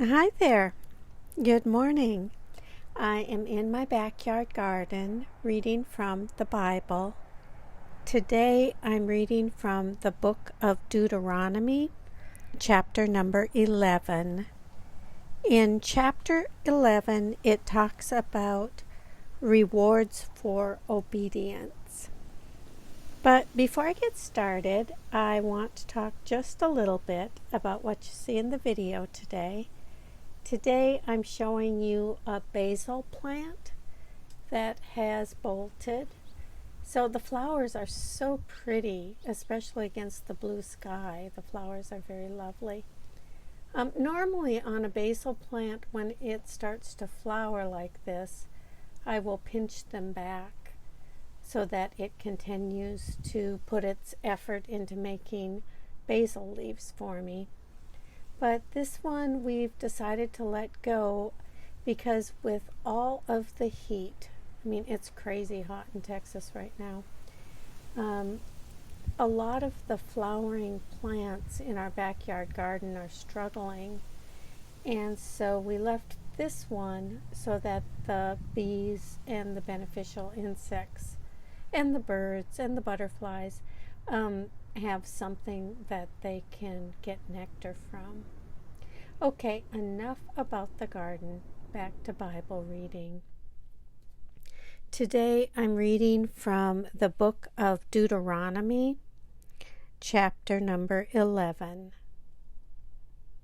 Hi there. Good morning. I am in my backyard garden reading from the Bible. Today I'm reading from the book of Deuteronomy, chapter number 11. In chapter 11, it talks about rewards for obedience. But before I get started, I want to talk just a little bit about what you see in the video today. Today I'm showing you a basil plant that has bolted. So the flowers are so pretty, especially against the blue sky. The flowers are very lovely. Normally on a basil plant, when it starts to flower like this, I will pinch them back so that it continues to put its effort into making basil leaves for me. But this one we've decided to let go because with all of the heat, it's crazy hot in Texas right now. A lot of the flowering plants in our backyard garden are struggling. And so we left this one so that the bees and the beneficial insects and the birds and the butterflies have something that they can get nectar from. Okay, enough about the garden. Back to Bible reading. Today I'm reading from the book of Deuteronomy, chapter number 11.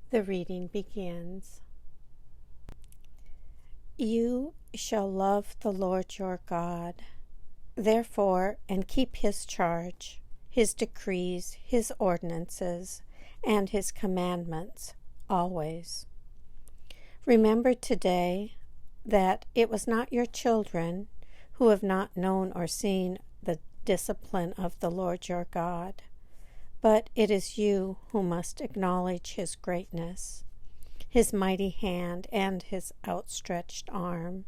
The reading begins. You shall love the Lord your God, therefore, and keep his charge, his decrees, his ordinances, and his commandments always. Remember today that it was not your children who have not known or seen the discipline of the Lord your God, but it is you who must acknowledge his greatness, his mighty hand and his outstretched arm,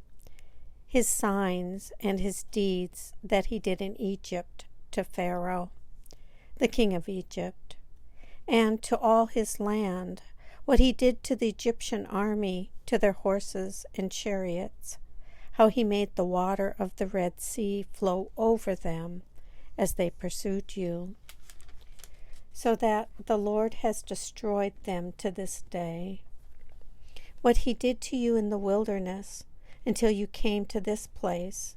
his signs and his deeds that he did in Egypt to Pharaoh, the king of Egypt, and to all his land, what he did to the Egyptian army, to their horses and chariots, how he made the water of the Red Sea flow over them as they pursued you, so that the Lord has destroyed them to this day. What he did to you in the wilderness until you came to this place,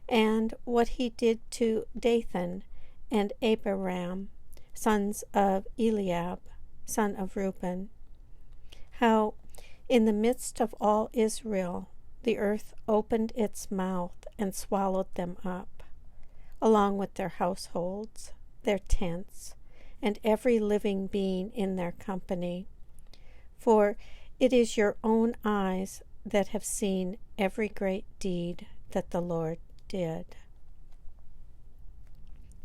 and what he did to Dathan and Abiram, sons of Eliab, son of Reuben, how in the midst of all Israel the earth opened its mouth and swallowed them up, along with their households, their tents, and every living being in their company. For it is your own eyes that have seen every great deed that the Lord did.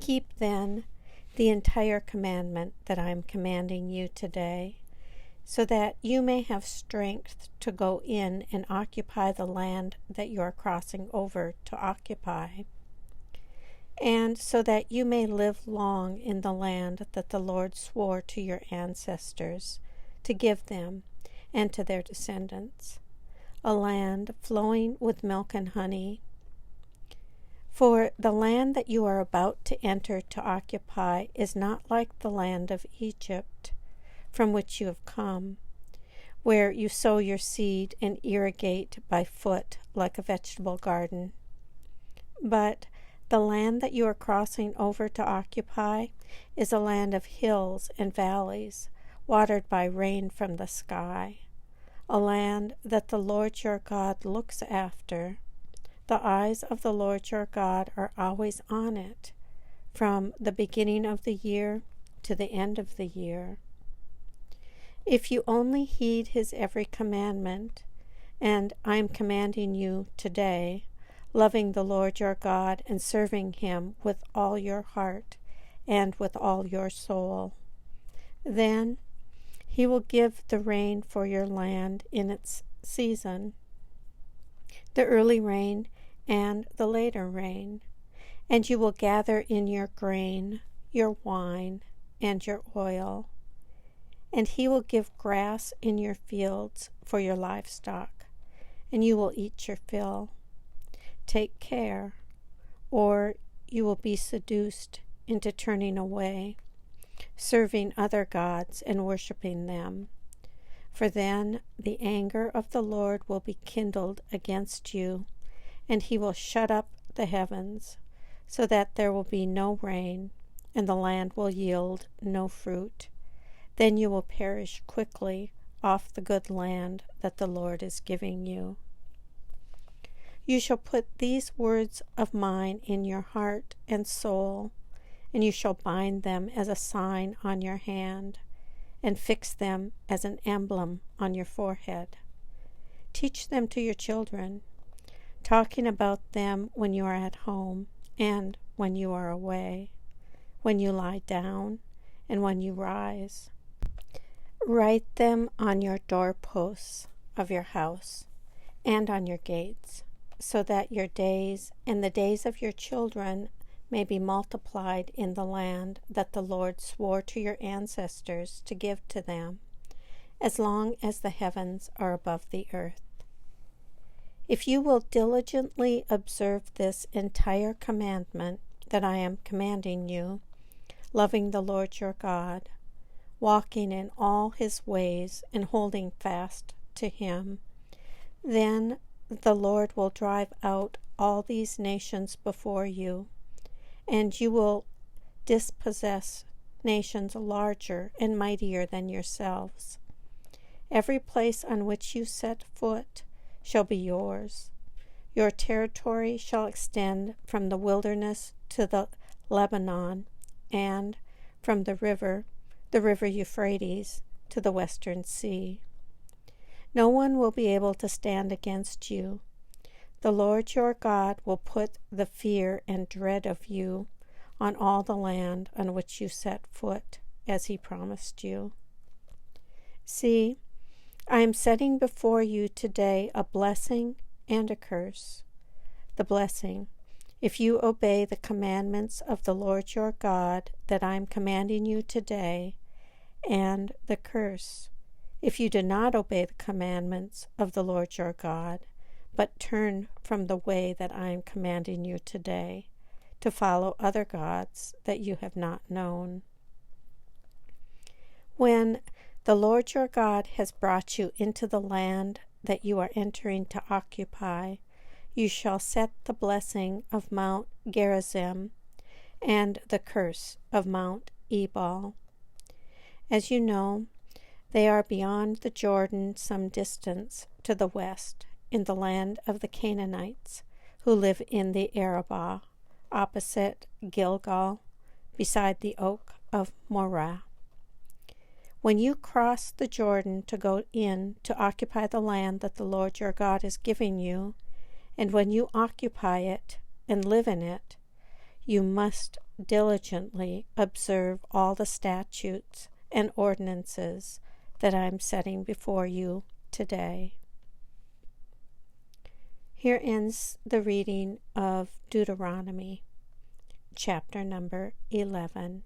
Keep then the entire commandment that I am commanding you today, so that you may have strength to go in and occupy the land that you are crossing over to occupy, and so that you may live long in the land that the Lord swore to your ancestors to give them and to their descendants, a land flowing with milk and honey. For the land that you are about to enter to occupy is not like the land of Egypt, from which you have come, where you sow your seed and irrigate by foot like a vegetable garden. But the land that you are crossing over to occupy is a land of hills and valleys, watered by rain from the sky, a land that the Lord your God looks after. The eyes of the Lord your God are always on it, from the beginning of the year to the end of the year. If you only heed his every commandment, and I am commanding you today, loving the Lord your God and serving him with all your heart and with all your soul, then he will give the rain for your land in its season, the early rain and the later rain, and you will gather in your grain, your wine, and your oil, And he will give grass in your fields for your livestock, and you will eat your fill. Take care, or you will be seduced into turning away, serving other gods and worshiping them. For then the anger of the Lord will be kindled against you, and he will shut up the heavens, so that there will be no rain, and the land will yield no fruit. Then you will perish quickly off the good land that the Lord is giving you. You shall put these words of mine in your heart and soul, and you shall bind them as a sign on your hand, and fix them as an emblem on your forehead. Teach them to your children, talking about them when you are at home and when you are away, when you lie down and when you rise. Write them on your doorposts of your house and on your gates, so that your days and the days of your children may be multiplied in the land that the Lord swore to your ancestors to give to them, as long as the heavens are above the earth. If you will diligently observe this entire commandment that I am commanding you, loving the Lord your God, walking in all his ways and holding fast to him, then the Lord will drive out all these nations before you, and you will dispossess nations larger and mightier than yourselves. Every place on which you set foot shall be yours. Your territory shall extend from the wilderness to the Lebanon, and from the river Euphrates, to the western sea. No one will be able to stand against you. The Lord your God will put the fear and dread of you on all the land on which you set foot, as he promised you. See, I am setting before you today a blessing and a curse. The blessing, if you obey the commandments of the Lord your God that I am commanding you today, and the curse, if you do not obey the commandments of the Lord your God, but turn from the way that I am commanding you today, to follow other gods that you have not known. When the Lord your God has brought you into the land that you are entering to occupy, you shall set the blessing of Mount Gerizim and the curse of Mount Ebal. As you know, they are beyond the Jordan some distance to the west, in the land of the Canaanites, who live in the Arabah, opposite Gilgal, beside the oak of Moreh. When you cross the Jordan to go in to occupy the land that the Lord your God is giving you, and when you occupy it and live in it, you must diligently observe all the statutes and ordinances that I am setting before you today. Here ends the reading of Deuteronomy, chapter number 11.